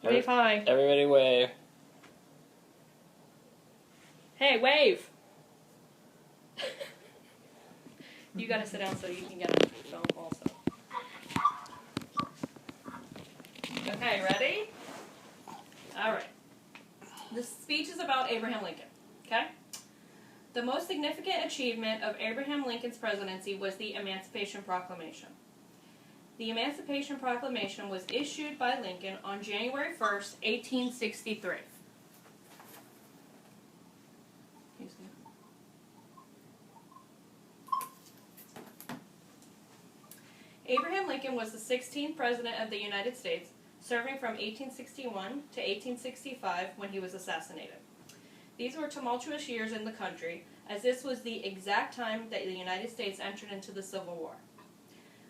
Wave hi. Everybody wave. Hey, wave! You gotta sit down so you can get on film also. Okay, ready? Alright. This speech is about Abraham Lincoln, okay? The most significant achievement of Abraham Lincoln's presidency was the Emancipation Proclamation. The Emancipation Proclamation was issued by Lincoln on January 1st, 1863. Abraham Lincoln was the 16th President of the United States, serving from 1861 to 1865 when he was assassinated. These were tumultuous years in the country, as this was the exact time that the United States entered into the Civil War.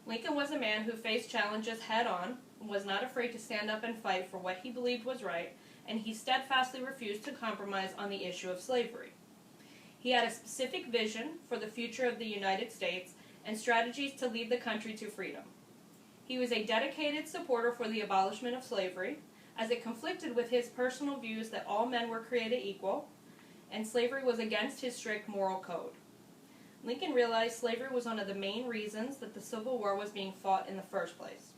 Lincoln was a man who faced challenges head-on, was not afraid to stand up and fight for what he believed was right, and he steadfastly refused to compromise on the issue of slavery. He had a specific vision for the future of the United States and strategies to lead the country to freedom. He was a dedicated supporter for the abolishment of slavery, as it conflicted with his personal views that all men were created equal, and slavery was against his strict moral code. Lincoln realized slavery was one of the main reasons that the Civil War was being fought in the first place.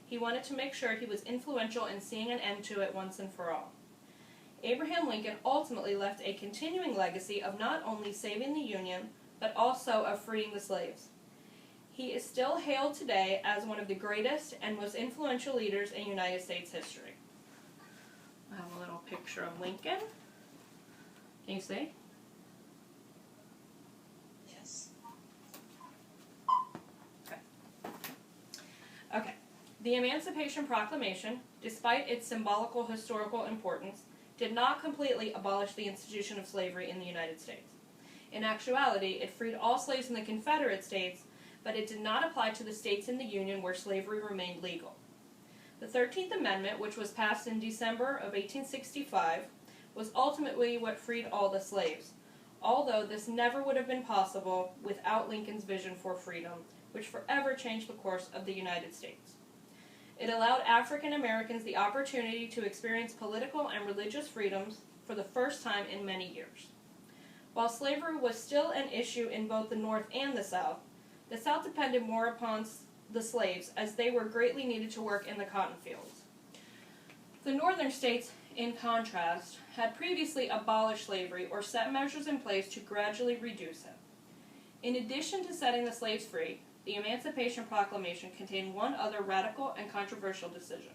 He wanted to make sure he was influential in seeing an end to it once and for all. Abraham Lincoln ultimately left a continuing legacy of not only saving the Union, but also of freeing the slaves. He is still hailed today as one of the greatest and most influential leaders in United States history. I have a little picture of Lincoln. Can you see? Yes. Okay. The Emancipation Proclamation, despite its symbolical historical importance, did not completely abolish the institution of slavery in the United States. In actuality, it freed all slaves in the Confederate States, but it did not apply to the states in the Union where slavery remained legal. The 13th Amendment, which was passed in December of 1865, was ultimately what freed all the slaves, although this never would have been possible without Lincoln's vision for freedom, which forever changed the course of the United States. It allowed African Americans the opportunity to experience political and religious freedoms for the first time in many years. While slavery was still an issue in both the North and the South depended more upon the slaves, as they were greatly needed to work in the cotton fields. The northern states, in contrast, had previously abolished slavery or set measures in place to gradually reduce it. In addition to setting the slaves free, the Emancipation Proclamation contained one other radical and controversial decision.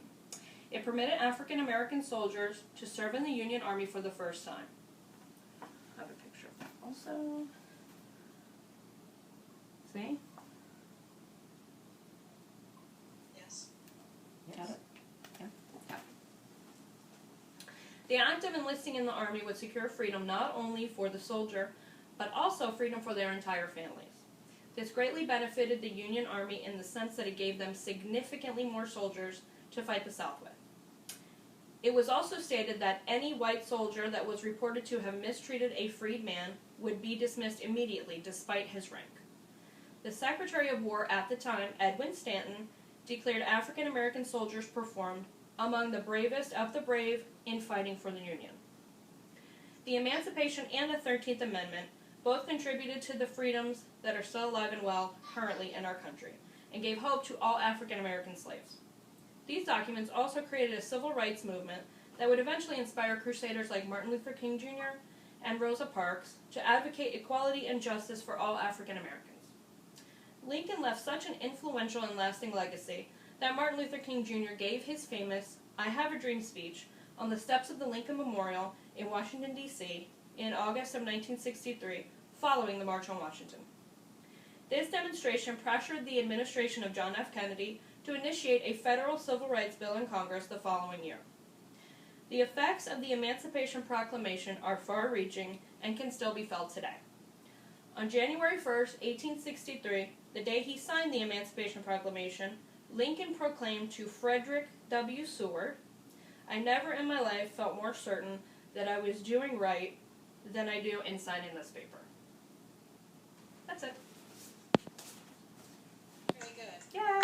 It permitted African American soldiers to serve in the Union Army for the first time. I have a picture of that also. See? Yes. Got it? Yeah. Okay. The act of enlisting in the Army would secure freedom not only for the soldier, but also freedom for their entire families. This greatly benefited the Union Army in the sense that it gave them significantly more soldiers to fight the South with. It was also stated that any white soldier that was reported to have mistreated a freed man would be dismissed immediately, despite his rank. The Secretary of War at the time, Edwin Stanton, declared African American soldiers performed among the bravest of the brave in fighting for the Union. The Emancipation and the 13th Amendment both contributed to the freedoms that are still alive and well currently in our country, and gave hope to all African American slaves. These documents also created a civil rights movement that would eventually inspire crusaders like Martin Luther King Jr. and Rosa Parks to advocate equality and justice for all African Americans. Lincoln left such an influential and lasting legacy that Martin Luther King Jr. gave his famous "I Have a Dream" speech on the steps of the Lincoln Memorial in Washington, D.C. in August of 1963, following the March on Washington. This demonstration pressured the administration of John F. Kennedy to initiate a federal civil rights bill in Congress the following year. The effects of the Emancipation Proclamation are far-reaching and can still be felt today. On January 1st, 1863, the day he signed the Emancipation Proclamation, Lincoln proclaimed to Frederick W. Seward, "I never in my life felt more certain that I was doing right than I do in signing this paper." That's it. Very good. Yay!